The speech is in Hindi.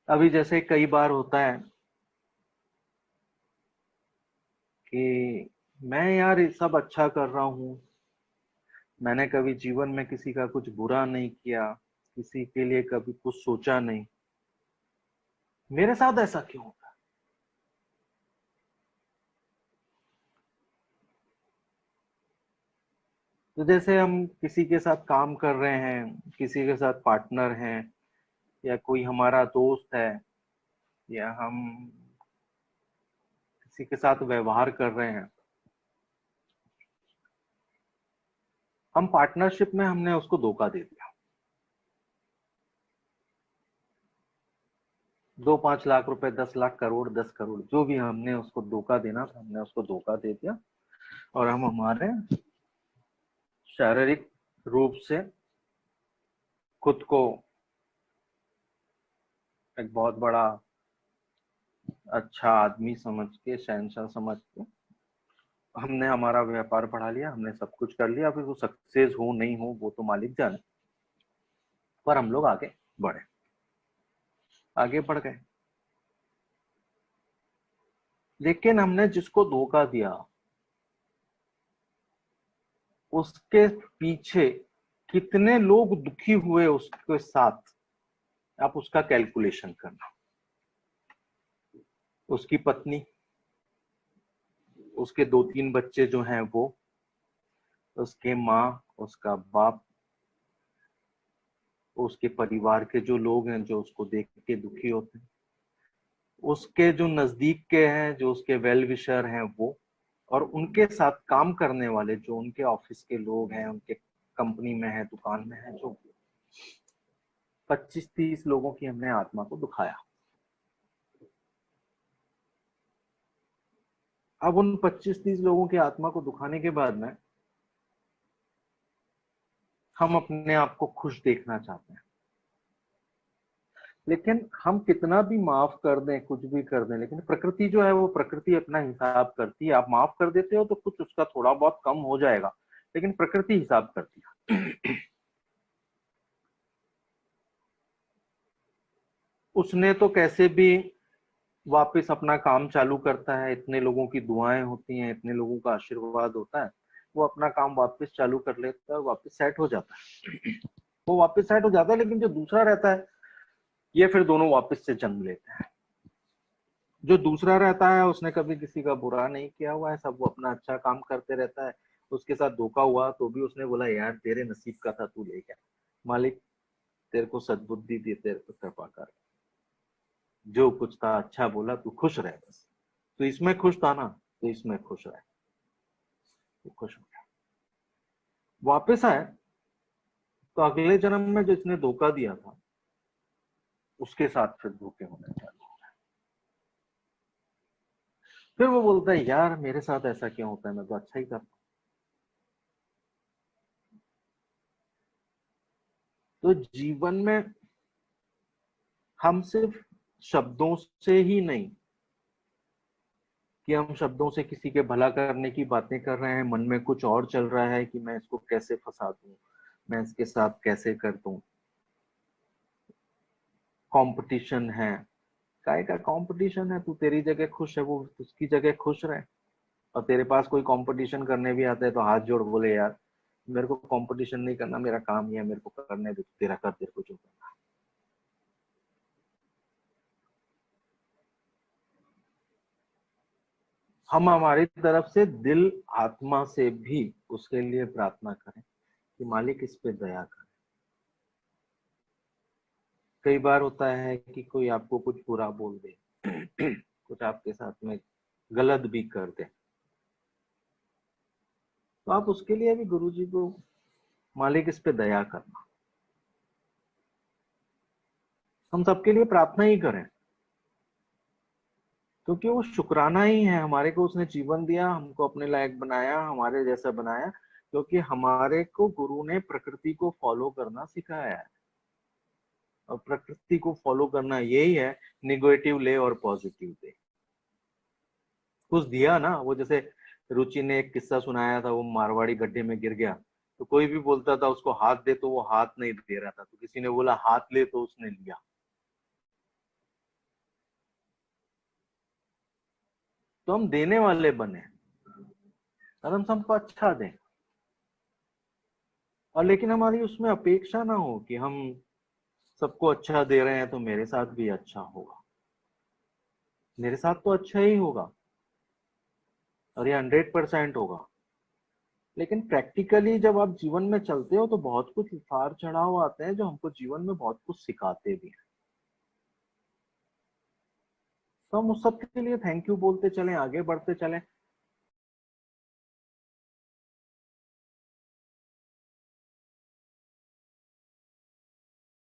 अभी जैसे कई बार होता है कि मैं यार ये सब अच्छा कर रहा हूँ, मैंने कभी जीवन में किसी का कुछ बुरा नहीं किया, किसी के लिए कभी कुछ सोचा नहीं, मेरे साथ ऐसा क्यों होता है? तो जैसे हम किसी के साथ काम कर रहे हैं, किसी के साथ पार्टनर हैं, या कोई हमारा दोस्त है, या हम किसी के साथ व्यवहार कर रहे हैं, हम पार्टनरशिप में हमने उसको धोखा दे दिया। 2-5 लाख रुपए, 10 लाख, करोड़, 10 करोड़, जो भी हमने उसको धोखा देना था हमने उसको धोखा दे दिया। और हम हमारे शारीरिक रूप से खुद को एक बहुत बड़ा अच्छा आदमी समझ के, शहंशाह समझ के हमने हमारा व्यापार बढ़ा लिया, हमने सब कुछ कर लिया। फिर वो सक्सेस हो नहीं हो वो तो मालिक जाने, पर हम लोग आगे बढ़े, आगे बढ़ गए। लेकिन हमने जिसको धोखा दिया उसके पीछे कितने लोग दुखी हुए उसके साथ, आप उसका कैलकुलेशन करना। उसकी पत्नी, उसके 2-3 बच्चे जो हैं वो, उसके माँ, उसका बाप, उसके परिवार के जो लोग हैं जो उसको देख के दुखी होते हैं, उसके जो नजदीक के हैं, जो उसके वेल विशर हैं वो, और उनके साथ काम करने वाले जो उनके ऑफिस के लोग हैं, उनके कंपनी में है, दुकान में है, जो 25-30 लोगों की हमने आत्मा को दुखाया। अब उन 25-30 लोगों की आत्मा को दुखाने के बाद में हम अपने आप को खुश देखना चाहते हैं। लेकिन हम कितना भी माफ कर दें, कुछ भी कर दें, लेकिन प्रकृति जो है वो प्रकृति अपना हिसाब करती है। आप माफ कर देते हो तो कुछ उसका थोड़ा बहुत कम हो जाएगा, लेकिन प्रकृति हिसाब करती है। उसने तो कैसे भी वापस अपना काम चालू करता है, इतने लोगों की दुआएं होती हैं, इतने लोगों का आशीर्वाद होता है, वो अपना काम वापस चालू कर लेता है, वापस सेट हो जाता है। वो वापस सेट हो जाता है, लेकिन जो दूसरा रहता है ये फिर दोनों वापस से जन्म लेते हैं। जो दूसरा रहता है उसने कभी किसी का बुरा नहीं किया हुआ है, सब वो अपना अच्छा काम करते रहता है। उसके साथ धोखा हुआ तो भी उसने बोला यार तेरे नसीब का था, तू ले गया, मालिक तेरे को सद्बुद्धि दी, तेरे को कृपा कर, जो कुछ था अच्छा बोला, तू खुश रह बस। तो इसमें खुश था ना, तो इसमें खुश रहे, तो खुश हो गया। वापिस आए तो अगले जन्म में जो इसने धोखा दिया था उसके साथ फिर धोखे होने चालू। फिर वो बोलता है यार मेरे साथ ऐसा क्यों होता है, मैं तो अच्छा ही करता हूं। तो जीवन में हम सिर्फ शब्दों से ही नहीं, कि हम शब्दों से किसी के भला करने की बातें कर रहे हैं, मन में कुछ और चल रहा है कि मैं इसको कैसे फंसा दूं, मैं इसके साथ कैसे कर दूं, कंपटीशन है। काय का कंपटीशन है? तू तेरी जगह खुश है, वो उसकी जगह खुश रहे। और तेरे पास कोई कंपटीशन करने भी आता है तो हाथ जोड़ बोले यार मेरे को कंपटीशन नहीं करना, मेरा काम ही है, मेरे को करने दे, तेरा कर, तेरे को जो करना। हम हमारी तरफ से दिल आत्मा से भी उसके लिए प्रार्थना करें कि मालिक इस पे दया कर। कई बार होता है कि कोई आपको कुछ बुरा बोल दे, कुछ आपके साथ में गलत भी कर दे, तो आप उसके लिए भी गुरु जी को, मालिक इस पे दया करना, हम सबके लिए प्रार्थना ही करें। क्योंकि वो शुक्राना ही है, हमारे को उसने जीवन दिया, हमको अपने लायक बनाया, हमारे जैसा बनाया, क्योंकि हमारे को गुरु ने प्रकृति को फॉलो करना सिखाया है। और प्रकृति को फॉलो करना यही है, निगेटिव ले और पॉजिटिव दे। कुछ दिया ना, वो जैसे रुचि ने एक किस्सा सुनाया था, वो मारवाड़ी गड्ढे में गिर गया, तो कोई भी बोलता था उसको हाथ दे तो वो हाथ नहीं दे रहा था, तो किसी ने बोला हाथ ले तो उसने लिया। तो हम देने वाले बने और हम सबको अच्छा दें, और लेकिन हमारी उसमें अपेक्षा ना हो कि हम सबको अच्छा दे रहे हैं तो मेरे साथ भी अच्छा होगा। मेरे साथ तो अच्छा ही होगा और ये 100% होगा। लेकिन प्रैक्टिकली जब आप जीवन में चलते हो तो बहुत कुछ उतार चढ़ाव आते हैं जो हमको जीवन में बहुत कुछ सिखाते भी हैं। तो हम उस सब के लिए थैंक यू बोलते चले, आगे बढ़ते चले।